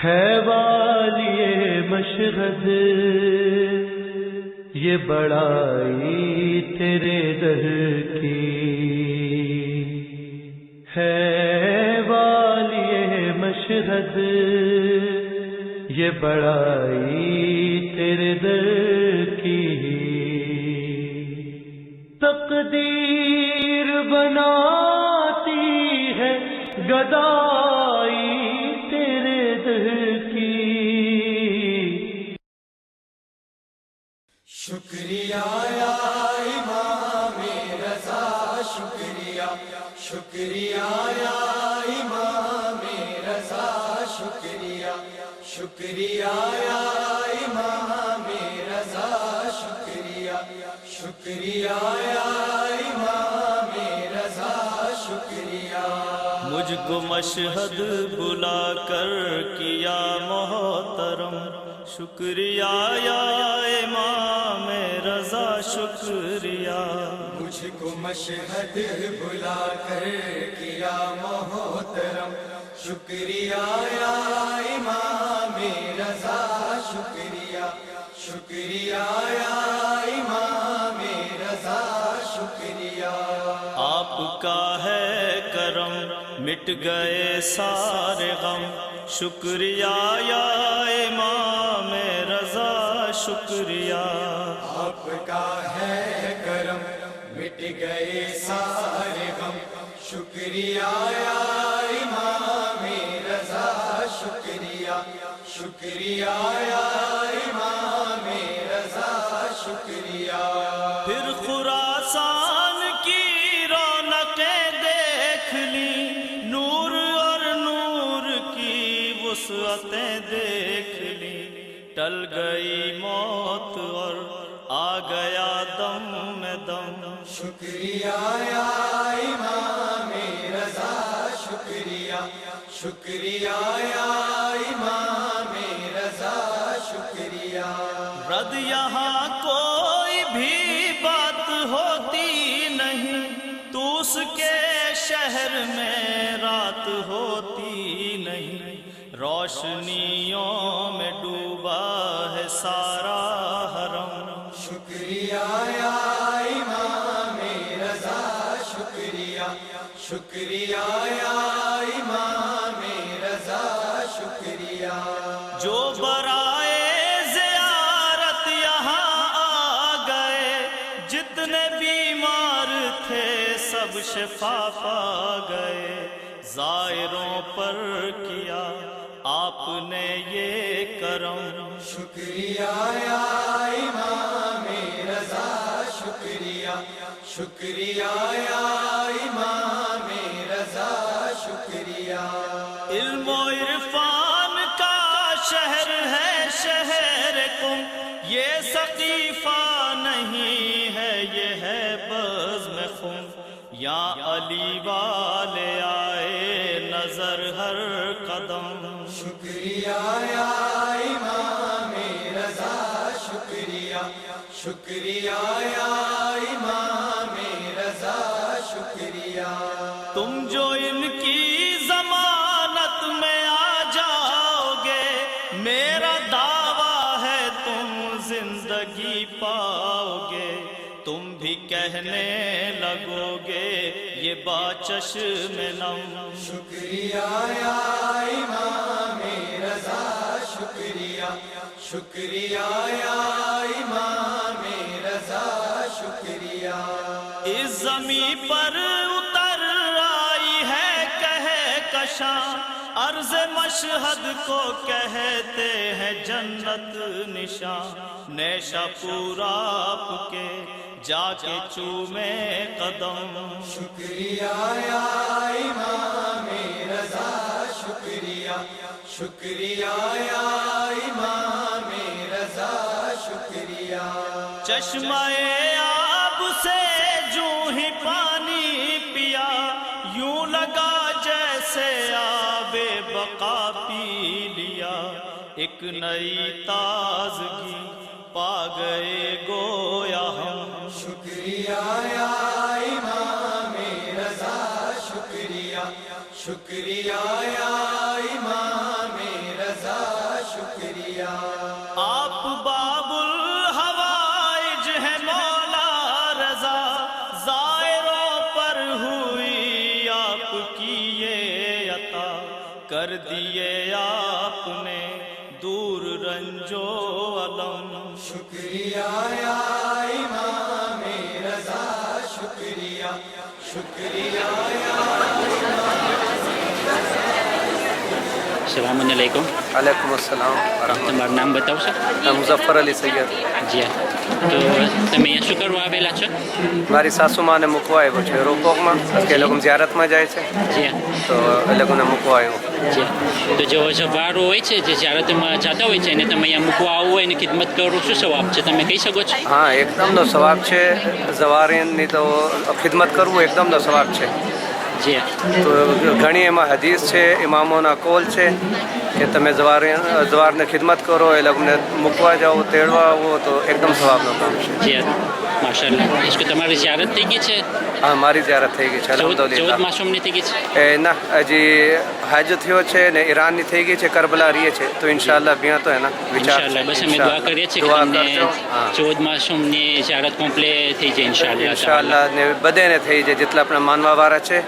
ہے والی مشہد یہ بڑائی تیرے در کی، ہے والی مشہد یہ بڑائی تیرے در کی، تقدیر بناتی ہے گدائی تیرے در کی۔ شکریہ یا امام رضا، شکریہ شکریہ یا امام رضا، شکریہ شکریہ یا امام رضا، شکریہ شکریہ یا امام رضا، شکریہ۔ مجھ کو مشہد بلا کر کیا محترم، شکریہ یا امام رضا، شکریہ۔ مجھ کو مشہد بلا کر کیا محترم، شکریہ یا امام رضا، شکریہ شکریہ یا امام رضا، شکریہ۔ آپ کا ہے کرم مٹ گئے سارے غم، شکریہ یا امام رضا، شکریہ۔ آپ کا ہے کرم مٹ گئے سارے غم، شکریہ یا امام رضا، شکریہ شکریہ یا امام رضا، شکریہ۔ پھر خراسان کی رونقیں دیکھ لی، نور اور نور کی وسعتیں دیکھ لی، ٹل گئی موت اور آ گیا دم میں دم، شکریہ یا امام رضا، شکریہ شکریہ یا امام رضا، شکریہ۔ رد یہاں کوئی بھی بات ہوتی نہیں، تو اس کے شہر میں رات ہوتی نہیں، روشنیوں میں ڈوبا ہے سارا حرم، شکریہ یا امام رضا، شکریہ شکریہ یا امام رضا، شکریہ۔ جو برائے زیارت یہاں آ گئے، جتنے بیمار تھے سب شفا پا گئے، زائروں پر کیا آپ نے یہ کرم، شکریہ یا امام رضا، شکریہ شکریہ یا امام رضا، شکریہ۔ علم و عرفان کا شہر ہے شہر قم، یہ سقیفہ نہیں ہے یہ ہے بزم خم، یا علی والے آئے نظر ہر قدم، شکریہ یا امام رضا، شکریہ شکریہ یا امام رضا، شکریہ۔ تم جو ان کی ضمانت میں آ جاؤ گے، میرا دعویٰ ہے تم زندگی پاؤ گے، تم بھی کہنے لگو گے یہ باچشم نم، شکریہ یا امام رضا، شکریہ شکریہ یا امام رضا، شکریہ۔ اس زمین پر اتر آئی ہے کہکشاں، عرض مشہد کو کہتے ہیں جنت نشاں، نیشہ پورا آپ کے جا کے چومے قدم، شکریہ یا امام رضا، شکریہ شکریہ یا امام رضا، شکریہ۔ چشمہ آب سے جو ہی پانی پیا، یوں لگا جیسے آب بقا پی لیا، ایک نئی تازگی پا گئے گویا ہم، شکریہ یا امام رضا، شکریہ شکریہ یا امام رضا، आपने दूर रंजो अलम। शुक्रिया या इमाम रजा, शुक्रिया शुक्रिया या अस्सलामुअलैकुम। वालेकुम अस्सलाम। તમારું નામ બતાવશો? મુઝફ્ફર અલી સૈયદ. જી હા. તો તમે અહીંયા શું કરવા આવેલા છો? મારી સાસુમાને મૂકવા આવ્યો છે રોપોકમાં, કે એ લોકો ઝિયારતમાં જાય છે, જી હા. તો એ લોકોને મૂકવા આવ્યો. જી હા. તો જો સવારો હોય છે જે ઝિયારતમાં જતા હોય છે અને તમે અહીંયા મૂકવા આવો હોય અને ખિદમત કરો, શું સવાબ છે તમે કહી શકો છો? હા, એકદમનો સવાબ છે. ઝવારીનની તો ખિદમત કરવું એકદમનો સવાબ છે. જી હા. તો ઘણી એમાં હદીસ છે, ઇમામોના કોલ છે કે તમે જવારને ખિદમત કરો, એ લોકોને મૂકવા જાઓ, તેડવા આવો તો એકદમ સવાબનો કામ છે. જી હા. માશાઅલ્લાહ. કે તમારી ઝિયારત થઈ ગઈ છે? હા, મારી ઝિયારત થઈ ગઈ છે 14 અલહમદુલિલ્લાહ. માસૂમની થઈ ગઈ છે? એ ના, હજી હજ થયો છે ને ઈરાનની થઈ ગઈ છે, કરબલા રહીએ છે, તો ઇન્શાઅલ્લાહ ત્યાં તો એના વિચાર ઇન્શાઅલ્લાહ. બસ અમે દુઆ કરીએ છીએ કે દુઆ તમને કરજો. હા. 14 માસૂમની ઝિયારત કોમ્પ્લીટ થઈ જાય ઇન્શાઅલ્લાહ. ઇન્શાઅલ્લાહ ને બધાને થઈ જાય, જેટલા આપણા માનવાવાળા છે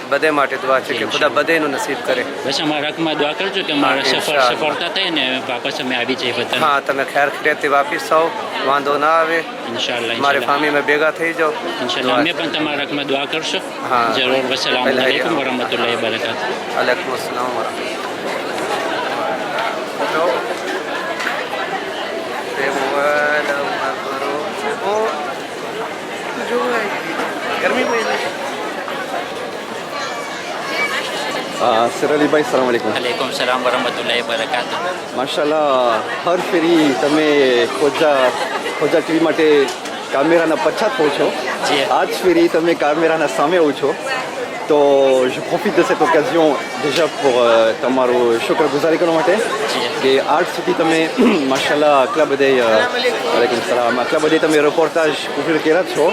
બધે માટે દુઆ છે કે ખુદા બધાનું નસીબ કરે. બસ અમારા હકમાં દુઆ કરજો કે અમારા હા, સફર ઇન્શાઅલ્લાહ. સફળતા થાય ને વાપસ અમે આવી જઈએ બધા. હા, તમે ખેર ખરેથી વાપસ આવો, વાંધો ના આવે, ઇન્શાઅલ્લાહ. મારી ફેમિલીમાં ભેગા થઈ જાઓ. ઇન્શાઅલ્લાહ. અમે પણ તમારા હકમાં દુઆ કરશો. હા. જરૂર. વસલામ અલૈકુમ વરહમતુલ્લાહિ વબરકાતુહ. વાલેકુમ અસ્સલામ सर अली भाई सलाम अलैकुम. અલૈકુમ સલામ વરહમતુલ્લાહિ વબરકાતુહ. માશાલ્લાહ, હર ફેરી તમે ખોજા ટીવી માટે કામેરાના પછાત હો છો. જી. આજ ફેરી તમે કામેરાના સામે હો છો. તો je profite de cette occasion déjà pour તમારો શુક્રગુજારી કરવા માટે કે આજ સુધી તમે માશાલ્લાહ આટલા બધા વાલેકુમ સલામ આટલા બધા તમે રિપોર્ટાજ કુવર કર્યા છો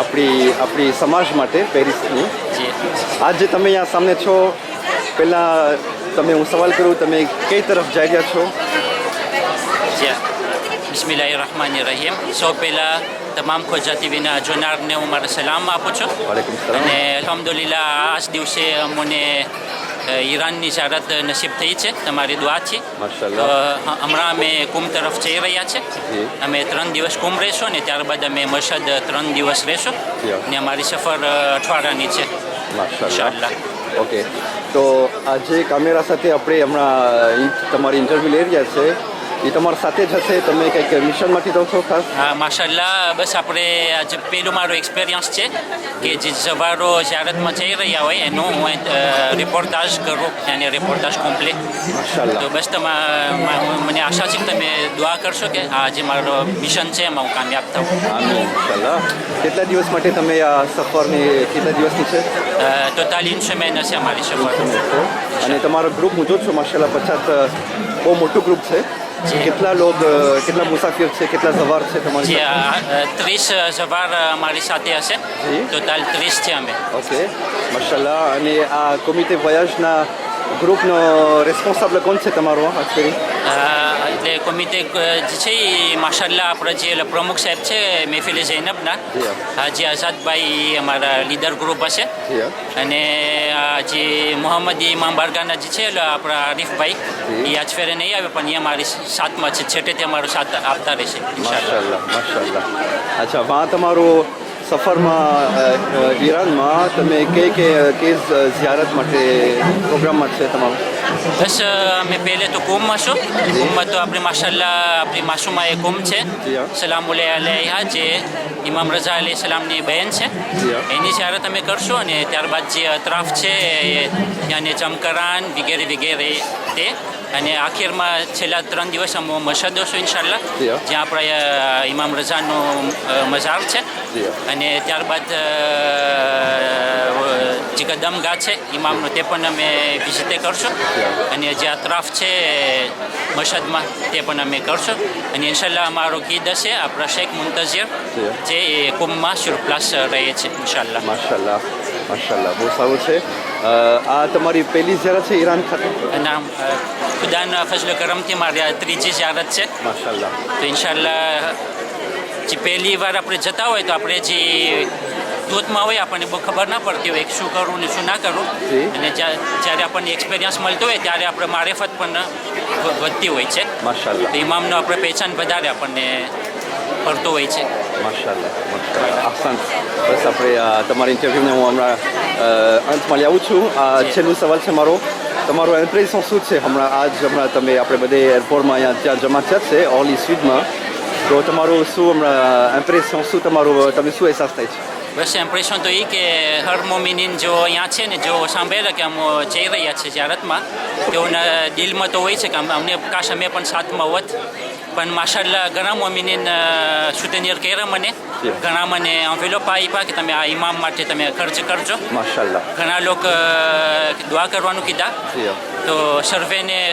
આપણી સમાજ માટે પેરિસની. જી. આજે તમે અહીંયા સામે છો, પહેલાં તમે હું સવાલ કરું, તમે કઈ તરફ જઈ રહ્યા છો? જી. બિસ્મિલ્લાહિર રહમાનિર રહીમ. સૌ પહેલાં તમામ ખોજા ટીવીના જોનારને હું મારા સલામ આપું છું. વાલેકુમ સલામ. અને અલ્હમ્દુલિલ્લાહ આજ દિવસે અમને ઈરાનની ઝિયારત નસીબ થઈ છે તમારી દુઆથી. માશાલ્લાહ. તો હમણાં અમે કુંભ તરફ જઈ રહ્યા છે. જી. અમે 3 દિવસ કુંભ રહેશું ને ત્યારબાદ અમે મશહદ 3 દિવસ રહેશું. જી. ને અમારી સફર અઠવાડિયાની છે માશાલ્લાહ. ઇન્શાઅલ્લાહ. ઓકે, તો આજે કામેરા સાથે આપણે હમણાં તમારી ઇન્ટરવ્યૂ લઈ રહ્યા છે, એ તમારા સાથે જ હશે? તમે કંઈક મિશનમાંથી જાઓ છો ખાસ? હા, માશાલ્લાહ. બસ આપણે આજે પહેલું મારો એક્સપિરિયન્સ છે કે જે સવારો ઝિયારતમાં જઈ રહ્યા હોય એનું હું રિપોર્ટાજ કરું, અને રિપોર્ટાજ કોમ્પ્લીટ. માશાલ્લાહ. તો બસ મને આશા છે કે તમે દુઆ કરશો કે આ જે મારો મિશન છે એમાં હું કામયાબ થાઉં. આમીન ઇન્શાલ્લાહ. કેટલા દિવસ માટે તમે આ સફરની કેટલા દિવસની છે? ટોટલ 3 મહિના છે અમારી સફર. અને તમારો ગ્રુપ હું જોઉં છું માશાલ્લાહ 50 બહુ મોટું ગ્રુપ છે. જી. કેટલા મુસાફિર છે, કેટલા સવાર છે તમારી જે સાથે? 30 સવાર અમારી સાથે હશે. જી. ટોટલ 30 છે અમે. ઓકે, માશાલ્લાહ. અને આ કોમિટે વોયાજના ગ્રુપનો રેસ્પોન્સિબલ કોણ છે તમારો આજ ફેરી? એટલે કોમિટે જે છે એ માશાલ્લાહ આપણા જે પ્રમુખ સાહેબ છે મહેફિલે જૈનબના, જી. હાજી આઝાદભાઈ અમારા લીડર ગ્રુપ હશે. જી. અને આ જે મોહમ્મદ ઇમામ બારગાના જે છે આપણા આરીફભાઈ, જી. એ આજ ફેરે નહીં આવે પણ એ અમારી સાથમાં છે, છેટેથી અમારો સાથ આપતા રહેશે ઇન્શાઅલ્લાહ. માશાલ્લાહ. અચ્છા, વાં તમારું સફરમાં ઈરાનમાં તમે કે ઝિયારત માટે પ્રોગ્રામમાં છે તમારું? બસ અમે પહેલે તો કુંભમાં છું. કુંભમાં તો આપણે માશાલ્લાહ આપણી માસુમા એ કુંભ છે, જી. સલામુલ્લાહ અલૈહા, જે ઇમામ રઝા અલૈહિ સલામની બહેન છે. જી. એની ઝિયારત અમે કરશું. અને ત્યારબાદ જે અતરાફ છે યાને ચમકરાન વગેરે વગેરે તે. અને આખિરમાં છેલ્લા 3 દિવસ અમે મશહદ છું ઇન્શાઅલ્લાહ, જી. જ્યાં આપણે ઇમામ રઝાનું મઝાર છે. જી. અને ત્યારબાદ જે કદમગાહ છે ઇમામનો તે પણ અમે વિઝિટે કરશું. અને જે અતરાફ છે મશહદમાં તે પણ અમે કરશું. અને ઇન્શાઅલ્લાહ અમારો ગીદ હશે આપણા શેખ મુંતઝિર, જે એ કુંભમાં સુરપ્લાસ રહે છે ઇન્શાઅલ્લાહ. માશાલ્લાહ. માશાલ્લાહ, બહુ સારું છે. આ તમારી પહેલી ઝિયારત છે ઈરાન ખાતે? અને ખુદાના ફજલ કરમથી મારી આ 3જી ઝિયારત છે. માશાલ્લાહ. તો ઇન્શાઅલ્લાહ જે પહેલી વાર આપણે જતા હોય તો આપણે જે જૂથમાં હોય આપણને બહુ ખબર ના પડતી હોય કે શું કરવું ને શું ના કરવું જી. અને જ્યારે આપણને એક્સપિરિયન્સ મળતો હોય ત્યારે આપણે મારેફત પણ વધતી હોય છે માશાલ્લાહ તો ઇમામનો આપણે પહેચાન વધારે આપણને પડતો હોય છે માશાલ્લાહ માશાલ્લાહ આસાન બસ આપણે તમારી ઇન્ટરવ્યૂને હું હમણાં અંતમાં લઈ આવું છું છેલ્લું સવાલ છે મારો તમારું ઇમ્પ્રેશન શું છે હમણાં તમે આપણે બધે એરપોર્ટમાં અહીંયા ત્યાં જમા થયા છે ઓલી સ્વીડમાં તો તમારું શું હમણાં ઇમ્પ્રેશન શું તમારું તમે શું અહેસાસ થાય છે બસ ઇમ્પ્રેશન તો એ કે હર મોમિનિન જો અહીંયા છે ને જો સાંભળેલા કે આમ જઈ રહ્યા છે જ્યારતમાં તેઓના દિલમાં તો હોય છે કે અમને કાશ અમે પણ સાથમાં હોત પણ માશાલ્લાહ ઘણા મોમિનિન સુટેનિયર કર્યા મને ઘણા મને એન્વેલોપ આપ્યા કે તમે આ ઇમામ માટે તમે ખર્ચ કરજો માશાલ્લાહ ઘણા લોકો દુઆ કરવાનું કીધા જી તો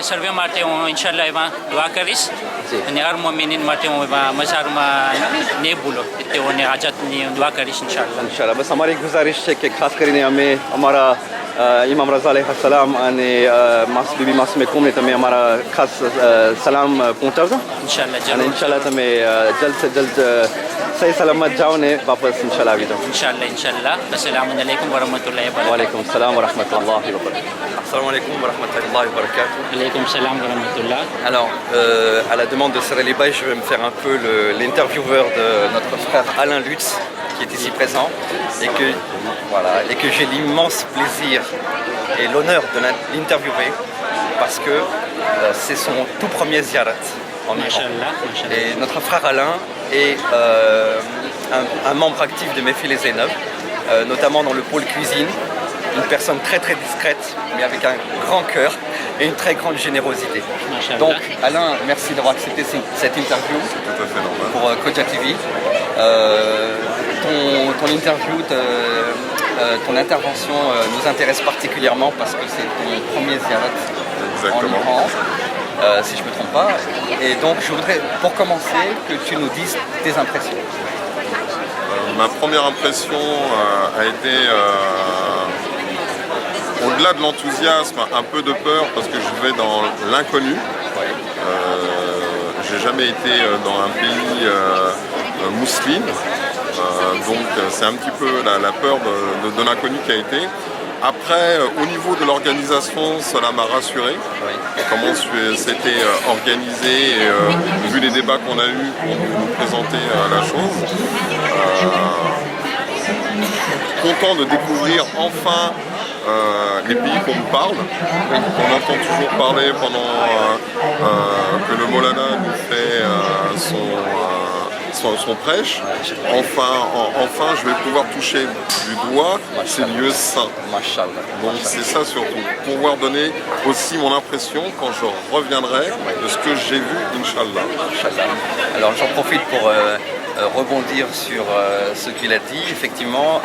સર્વે માટે હું ઇન્શાલ્લાહ એમાં દુઆ કરીશ જી. અને હર મોમિનિન માટે હું એમાં મઝારમાં નહીં ભૂલો તેઓને હાજતની દુઆ કરીશ ઇન્શાલ્લાહ ઇન્શાલ્લાહ બસ અમારી ગુજારિશ છે કે ખાસ કરીને અમે અમારા ઇમામ રઝા અલૈહિ સલામ અને બીબી માસુમે કુમને તમે અમારા ખાસ સલામ પહોંચાડજો ઇન્શાલ્લાહ અને જરૂર ઇન્શાલ્લાહ તમે જલ્દ સે જલ્દ સહી સલામત જાઓ ને વાપસ ઇન્શાલ્લાહ આવી જાઓ ઇન્શાલ્લાહ અસ્સલામુ અલૈકુમ વરહમતુલ્લાહિ વબરકાતુહુ वालेकुम सलाम व रहमतुल्लाहि व बरकातहू Assalamu alaikum wa rahmatullahi wa barakatuh. અલૈકુમ સલામ વરહમતુલ્લાહ Alors, à la demande de Sarah Libaï, je vais me faire un peu l'intervieweur de notre frère Alain Lutz, qui est ici présent, et que j'ai l'immense plaisir et l'honneur de l'interviewer, parce que c'est son tout premier ziyarat en Iran. માશાલ્લાહ માશાલ્લાહ Et notre frère Alain est un membre actif de Mefil et Zainab, notamment dans le pôle cuisine. Une personne très très discrète, mais avec un grand cœur et une très grande générosité. Machallah. Donc Alain, merci d'avoir accepté cette interview pour Koja TV. Ton interview, ton intervention nous intéresse particulièrement parce que c'est ton premier ziyarat en Iran, si je ne me trompe pas. Et donc je voudrais, pour commencer, que tu nous dises tes impressions. Ma première impression a été, au-delà de l'enthousiasme, un peu de peur parce que je vais dans l'inconnu. J'ai jamais été dans un pays musulman, donc c'est un petit peu la peur de l'inconnu qui a été. Après, au niveau de l'organisation, cela m'a rassuré. Comment c'était organisé, et, vu les débats qu'on a eus pour nous présenter la chose. Content de découvrir enfin les pays qu'on me parle, qu'on entend toujours parler pendant que le Molana nous fait son prêche. Enfin, je vais pouvoir toucher du doigt ces lieux saints. Donc c'est ça surtout, pouvoir donner aussi mon impression quand je reviendrai de ce que j'ai vu, Inch'Allah. Alors j'en profite pour rebondir sur ce qu'il a dit. Effectivement,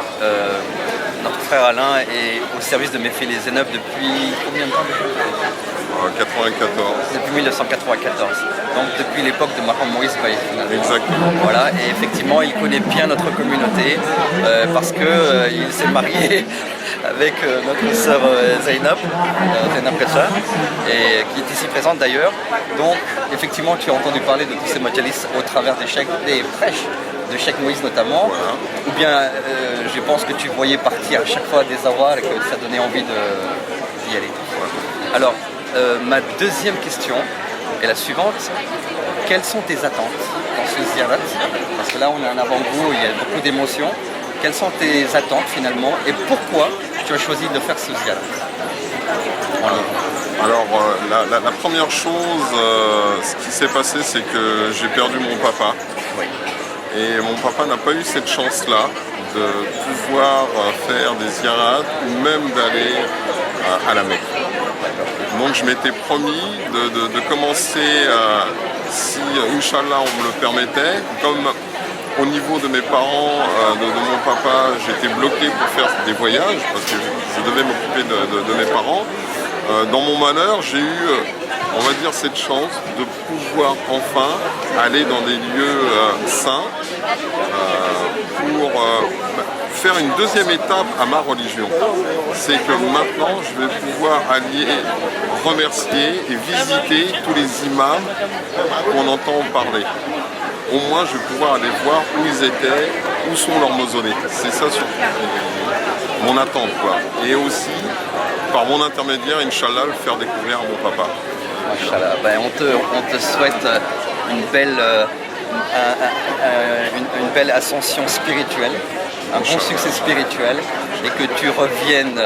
notre frère Alain est au service de Mefil et Zainab depuis combien de temps déjà ? 94. Depuis 1994. Donc depuis l'époque de Mahmoud Moïse Baye. Exactement. Voilà, et effectivement il connaît bien notre communauté parce qu'il s'est marié avec notre sœur Zainab Recha, et qui est ici présente d'ailleurs. Donc effectivement tu as entendu parler de tous ces majalis au travers des prêches de Cheikh Moïse notamment, ou bien je pense que tu voyais partir à chaque fois des awars et que ça donnait envie d'y aller. Alors ma deuxième question est la suivante. Quelles sont tes attentes dans ce ziyarat? Parce que là on a un avant-goût, il y a beaucoup d'émotions. Quelles sont tes attentes finalement et pourquoi tu as choisi de faire ce ziyarat? Alors la première chose, ce qui s'est passé, c'est que j'ai perdu mon papa. Et mon papa n'a pas eu cette chance-là de pouvoir faire des ziyarats ou même d'aller à la Mecque. Donc je m'étais promis de commencer, si Inch'Allah on me le permettait, comme au niveau de mes parents, de mon papa, j'étais bloqué pour faire des voyages parce que je devais m'occuper de mes parents. Dans mon malheur, j'ai eu, on va dire, cette chance de pouvoir enfin aller dans des lieux saints pour faire une deuxième étape à ma religion. C'est que maintenant, je vais pouvoir aller remercier et visiter tous les imams qu'on entend parler. Au moins, je vais pouvoir aller voir où ils étaient, où où sont leurs mausolées. C'est ça surtout mon attente, quoi. Et aussi, par mon intermédiaire, Inch'Allah, le faire découvrir à mon papa. Machallah. Ben, on te souhaite une belle ascension spirituelle, un bon succès spirituel et que tu reviennes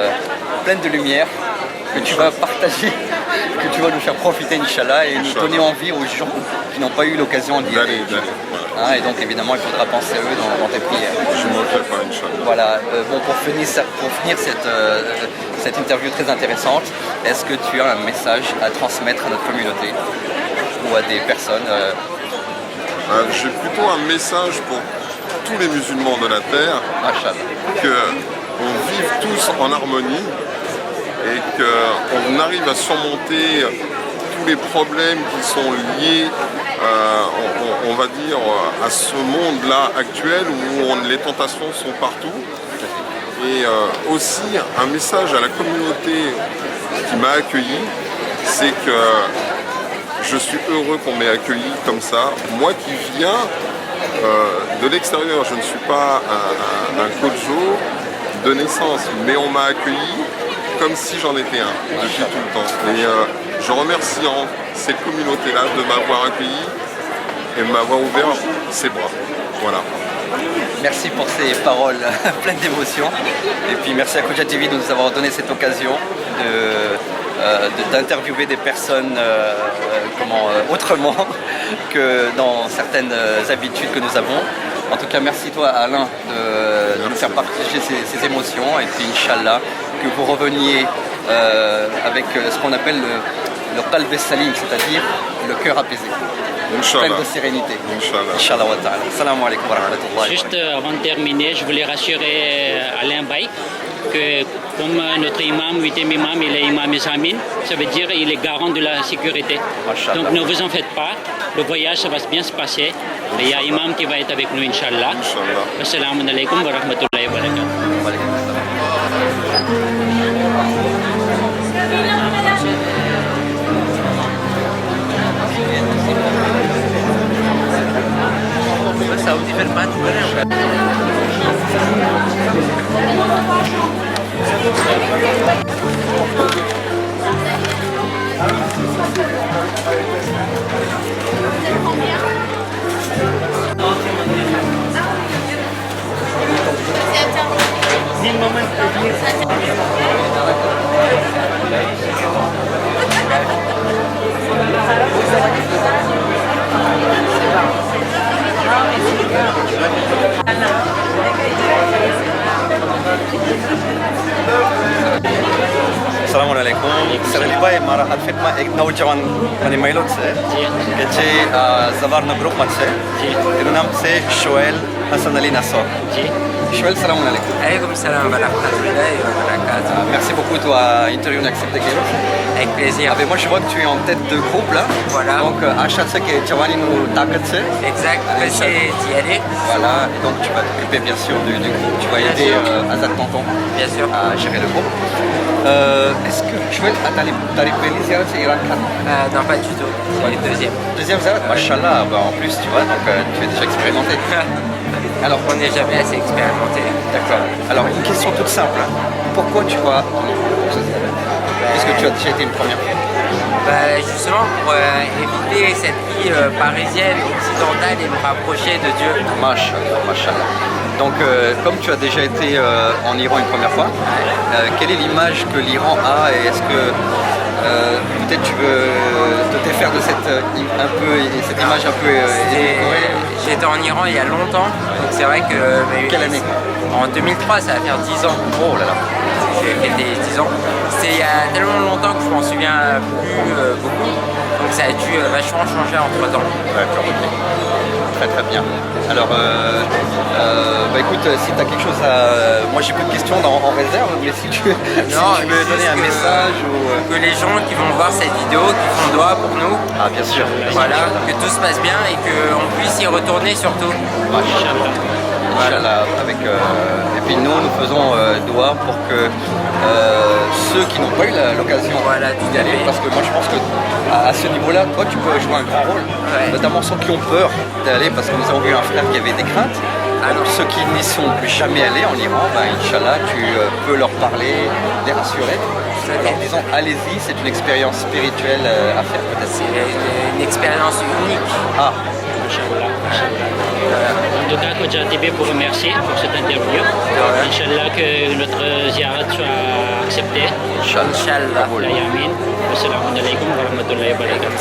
pleine de lumière, que tu vas partager, que tu vas nous faire profiter, Inch'Allah, et nous donner envie aux gens qui n'ont pas eu l'occasion d'y aller. Hein, et donc évidemment, il faudra penser à eux dans tes prières. Je ne manquerai pas, Inch'Allah. Voilà, bon, pour finir cette interview très intéressante, est-ce que tu as un message à transmettre à notre communauté ou à des personnes J'ai plutôt un message pour tous les musulmans de la terre, qu'on vive tous en harmonie et qu'on arrive à surmonter tous les problèmes qui sont liés, on va dire, à ce monde-là actuel où les tentations sont partout. Et aussi un message à la communauté qui m'a accueilli, c'est que je suis heureux qu'on m'ait accueilli comme ça. Moi qui viens de l'extérieur, je ne suis pas un kojo de naissance, mais on m'a accueilli comme si j'en étais un depuis tout le temps. Et je remercie ces communautés-là de m'avoir accueilli et de m'avoir ouvert ses bras. Voilà. Merci pour ces paroles pleines d'émotion. Et puis merci à Koja TV de nous avoir donné cette occasion d'interviewer des personnes autrement que dans certaines habitudes que nous avons. En tout cas, merci toi Alain de nous faire partager ces émotions et puis Inch'Allah que vous reveniez avec ce qu'on appelle le qalb salim, c'est-à-dire le cœur apaisé. Plein de sérénité. Inch'Allah wa ta'ala. Salam alaikum wa rahmatullah. Juste avant de terminer, je voulais rassurer Alain Baye que comme notre imam, 8e imam, il est imam Zamin, ça veut dire qu'il est garant de la sécurité. Donc ne vous en faites pas, le voyage ça va bien se passer. Il y a imam qui va être avec nous, Inch'Allah. Assalamu alaikum wa rahmatullahi wa barakatuh. Saudi Firman Assalamu alaikum. Serelibay marah alfitma ek naujawan mani mailot se que zavarno group matse. Le nom c'est Shoel Hassan Ali Nassor. Shoel, salam alaikum. Alaykoum salam wa rahmatullahi wa barakatuh. Merci beaucoup toi interview accepté Kero. Avec plaisir. Moi je vois que tu es en tête de groupe là. Voilà. Donc achat ce que Chawani nous taquet se. Exact. C'est d'y aller. Voilà. Et donc tu vas t'occuper bien sûr du groupe. Tu vas aider Azad Tonton. Bien sûr. À gérer le groupe. Est-ce que Shoel a t'arrivé les ziyarat c'est Iran Khan? Non, pas du tout. C'est le deuxième. Deuxième ziyarat, machallah. En plus tu vois, donc tu es déjà expérimenté. Alors, on n'est jamais assez expérimenté. D'accord. Alors, une question toute simple. Pourquoi tu vas en Iran? Est-ce que tu as déjà été une première fois? Justement, pour éviter cette vie parisienne, occidentale et me rapprocher de Dieu. Machallah, machallah. Donc, comme tu as déjà été en Iran une première fois, quelle est l'image que l'Iran a et est-ce que peut-être tu veux te défaire de cette image un peu J'ai été en Iran il y a longtemps, donc c'est vrai que... Quelle année? En 2003, ça va faire 10 ans. Oh là là. J'ai fêté 10 ans. C'était il y a tellement longtemps que je m'en souviens plus beaucoup, donc ça a dû vachement changer entre temps. D'accord, ok. Très très bien. Alors, écoute, si tu as quelque chose à... Moi j'ai peu de questions en réserve, mais si tu veux donner un message ou... Que les gens qui vont voir cette vidéo, qui font doigt pour nous, bien sûr. Voilà, que tout se passe bien et qu'on puisse y retourner surtout. Inch'Allah, et puis nous faisons doigt pour que ceux qui n'ont pas eu l'occasion d'y aller, parce que moi je pense que à ce niveau-là, toi tu peux jouer un grand rôle, notamment ceux qui ont peur d'aller, parce que nous avons vu un frère qui avait des craintes, Alors ceux qui n'y sont plus jamais allés en Iran, Inch'Allah, tu peux leur parler, les rassurer. En leur disant allez-y, c'est une expérience spirituelle à faire peut-être. C'est une expérience unique. Ah, Inch'Allah. En tout cas, Kodja TV vous remercie pour cette interview. Inch'Allah que notre ziarat soit acceptée. Inch'Allah. La yamin. Wassalamu alaikum wa rahmatullahi wa barakatuh.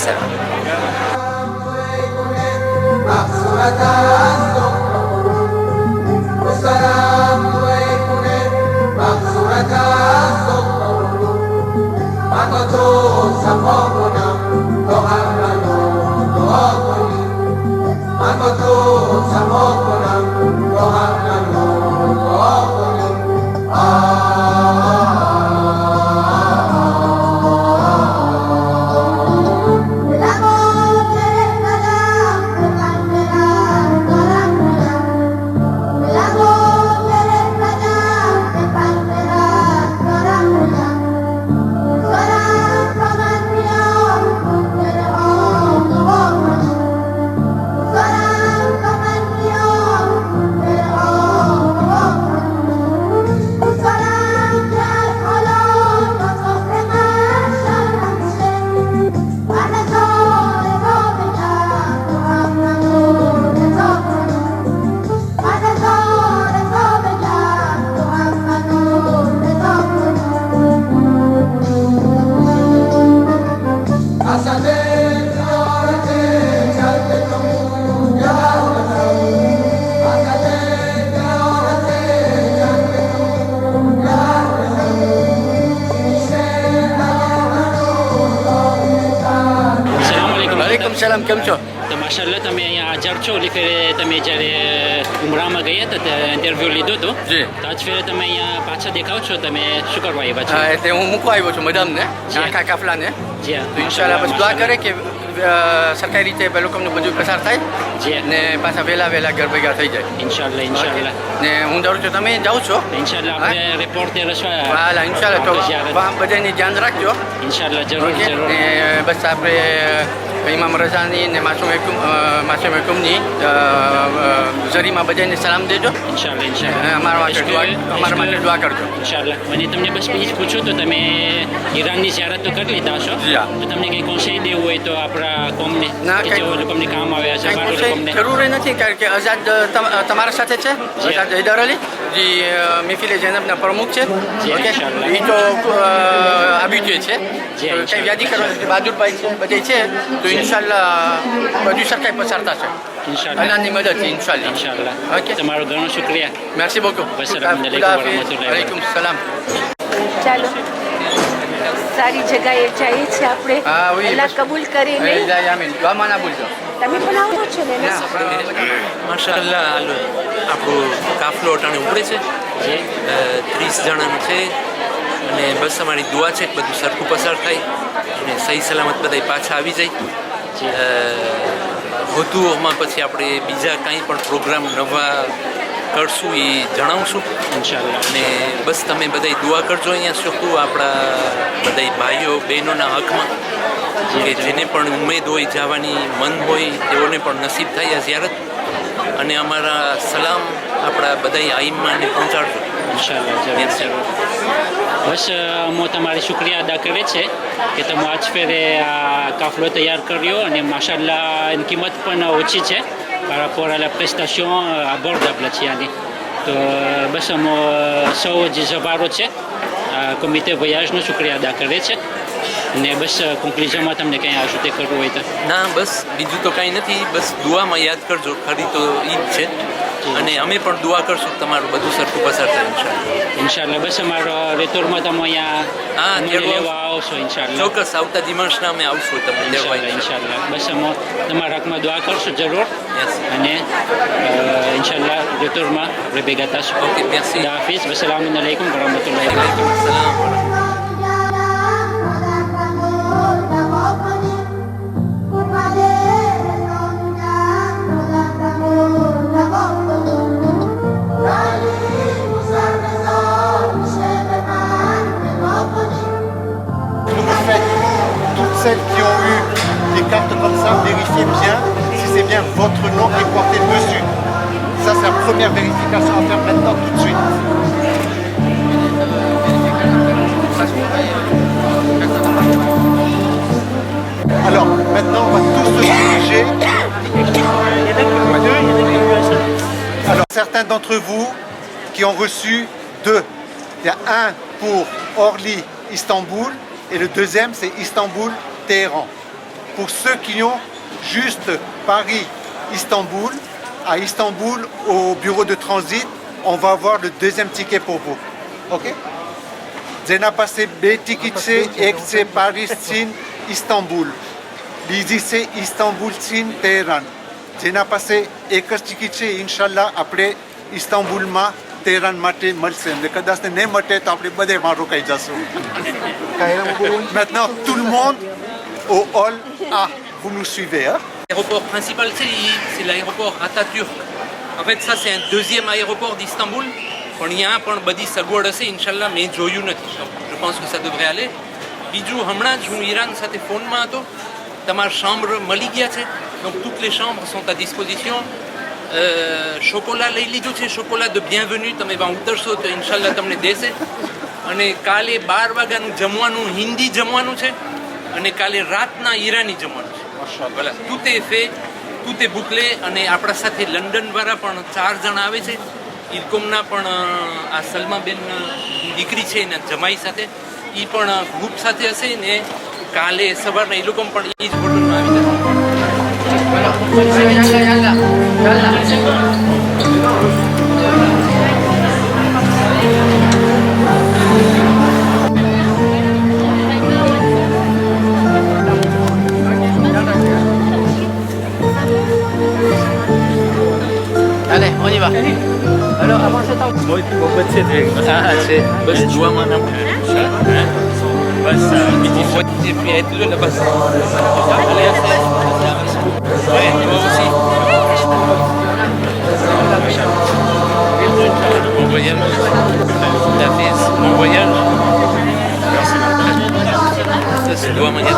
Salam, કેમ છો? તો માશાલ્લાહ તમે અહીંયા હાજર છો. ઓલી ફેરે તમે જ્યારે ઉમરામાં ગયા હતા ત્યારે ઇન્ટરવ્યૂ લીધું હતું. જી. તો આજ ફેરે તમે અહીંયા પાછા દેખાવ છો. તમે શું કરવા આવ્યા છો? એટલે હું મૂકવા આવ્યો છું મદામને, આખા કાફલાને. જી હા. તો ઇન્શાલ્લાહ બસ દુઆ કરે કે સરકારી રીતે લોકોનું બધું પસાર થાય જી. ને પાછા વહેલા ઘર ભેગા થઈ જાય. ઇન્શાલ્લાહ ઇન્શાલ્લાહ. ને હું જાઉં છું, તમે જાઓ છો? ઇન્શાલ્લાહ આપણે રિપોર્ટર હશો. હાલા ઇન્શાલ્લાહ. તો બધાને ધ્યાન રાખજો. ઇન્શાલ્લાહ જરૂર જરૂર. ને બસ આપણે ઇમામ રઝાની ને માસુમ હુકુમની ઝરીમાં બધાને સલામ દેજો. ઇન્શાલ્લાહ ઇન્શાલ્લાહ. અમારા માટે દુઆ કરજો. ઇન્શાલ્લાહ. મને તમને બસ એ જ પૂછ્યું તો તમે ઈરાનની ઝિયારત તો કરી લીધા હશો. જી હા. તો તમને કંઈ કોન્સેય દેવું હોય તો આપણા કોમને કે જે લોકોને કામ આવ્યા છે અમારા લોકોને. જરૂરી નથી કારણ કે આઝાદ તમારા સાથે છે. આઝાદ હૈદર અલી જે મહેફિલે જૈનબના પ્રમુખ છે. ઓકે, એ તો આબિત્ય છે. કંઈ યાદી કરવા બહાદુરભાઈ છે બધે છે. તો ઇન્શાલ્લાહ બધું સરકારી પસાર થશે. ઇન્શાલ્લાહ. અલ્લાહની મદદથી ઇન્શાલ્લાહ. ઇન્શાલ્લાહ. ઓકે, તમારો ઘણો શુક્રિયા. merci beaucoup. વસ્સલામ અલૈકુમ વાલેકુમ સલામ. ચાલો સારી જગાએ જઈએ છીએ આપણે. હા, oui. અલ્લાહ કબૂલ કરે એ નહીં. જાય આમીન. દુઆમાં ના ભૂલજો. તમે પણ આવો છો ને? માશાઅલ્લાહ આપણો કાફલો અટાણે ઉપડે છે. 30 જણાનું છે અને બસ અમારી દુઆ છે કે બધું સરખું પસાર થાય અને સહી સલામત બધા પાછા આવી જાય. વધુમાં પછી આપણે બીજા કાંઈ પણ પ્રોગ્રામ નવા કરશું એ જણાવશું ઇન્શાલ્લાહ. અને બસ તમે બધા દુઆ કરજો અહીંયા શું આપણા બધા ભાઈઓ બહેનોના હકમાં કે જેને પણ ઉમેદ હોય જવાની મન હોય તેઓને પણ નસીબ થાય આ ઝિયારત. અને અમારા સલામ આપણા બધા આઈમ્માને પહોંચાડજો. ઇન્શાલ્લાહ જરૂર જરૂર. બસ હું તમારી શુક્રિયા અદા કરે છે કે તમે આજ ફેરે આ કાફલો તૈયાર કર્યો અને માશાલ્લાહ એની કિંમત પણ ઓછી છે par rapport à la prestation abordable છે. તો બસ અમે સૌ જે જવારો છે કોમિટે વોયાજનો શુક્રિયા અદા કરે છે. ને બસ કોન્ક્લુઝનમાં તમને કંઈ આવશે તે કરવું હોય તો? ના, બસ બીજું તો કાંઈ નથી. બસ દુઆમાં યાદ કરજો, ખરી તો ઈ જ છે. અને અમે પણ દુઆ કરશું તમારું બધું સરખું પસાર થાય ઇન્શાલ્લાહ. ઇન્શાલ્લાહ. બસ અમારો રેતોરમાં તમે અહીંયા અમને લેવા આવશો ઇન્શાલ્લાહ. ચોક્કસ આવતા દિમાશના અમે આવશું તમને લેવા. ઇન્શાલ્લાહ. બસ અમે તમારા હકમાં દુઆ કરશું જરૂર. અને ઇન્શાલ્લાહ રેતોરમાં આપણે ભેગા થશું. ઓકે, મેર્સી. હાફિઝ. વસલામ અલૈકુમ વરહમતુલ્લાહિ વાલેકુમ સલામ. Celles qui ont eu des cartes comme ça, vérifiez bien si c'est bien votre nom qui est porté dessus. Ça ça, c'est la première vérification à faire maintenant, tout de suite. Alors, maintenant, on va tous se diriger. Alors, certains d'entre vous qui ont reçu deux. Il y a un pour Orly, Istanbul, et le deuxième, c'est Istanbul, Téhéran. Pour ceux qui ont juste Paris, Istanbul, à Istanbul, au bureau de transit, on va avoir le deuxième ticket pour vous. Ok? Zena passé B ticketje, ekse Paris, Sin, Istanbul. Lizise Istanbul, Sin, Téhéran. Zena passé ekse ticketje, Inch'Allah, après Istanbul, ma Téhéran, mate, malsen. Le cas d'asne ne mate, après badé maro kaïjasso. Maintenant, tout le monde au hall A. Vous nous suivez, hein? L'aéroport principal, c'est l'aéroport Atatürk. En fait, ça, c'est un deuxième aéroport d'Istanbul. પણ અહીંયા પણ બધી સગવડ હશે ઇન્શાલ્લાહ મેં જોયું નથી. Je pense que ça devrait aller. બીજું હમણાં જ હું ઈરાન સાથે ફોનમાં હતો. તમારા chambre મળી ગયા છે. Donc toutes les chambres sont à disposition. ચોકોલા લઈ લીધું છે, ચોકોલા de bienvenue. તમે એમાં ઉતરશો તો ઇન્શાલ્લાહ તમને દેશે. અને કાલે 12 વાગ્યાનું જમવાનું હિન્દી જમવાનું છે અને કાલે રાતના ઈરાની જમવાનું છે. voilà, tout est fait, tout est bouclé. અને આપણા સાથે લંડનવાળા પણ 4 જણા આવે છે. ઇરકોમના પણ આ સલમાબેન દીકરી છે એના જમાઈ સાથે એ પણ ગ્રુપ સાથે હશે ને કાલે સવારના એ લોકો પણ એ જ હોટલમાં આવી જશે. Allez, on y va. Alors, avant cet temps, moi, il faut passer de c'est bas dua mana bas et puis être là bas. Allez, ouais, toi aussi. Bon voyage. Bon voyage. Merci. Ça, c'est dua mana.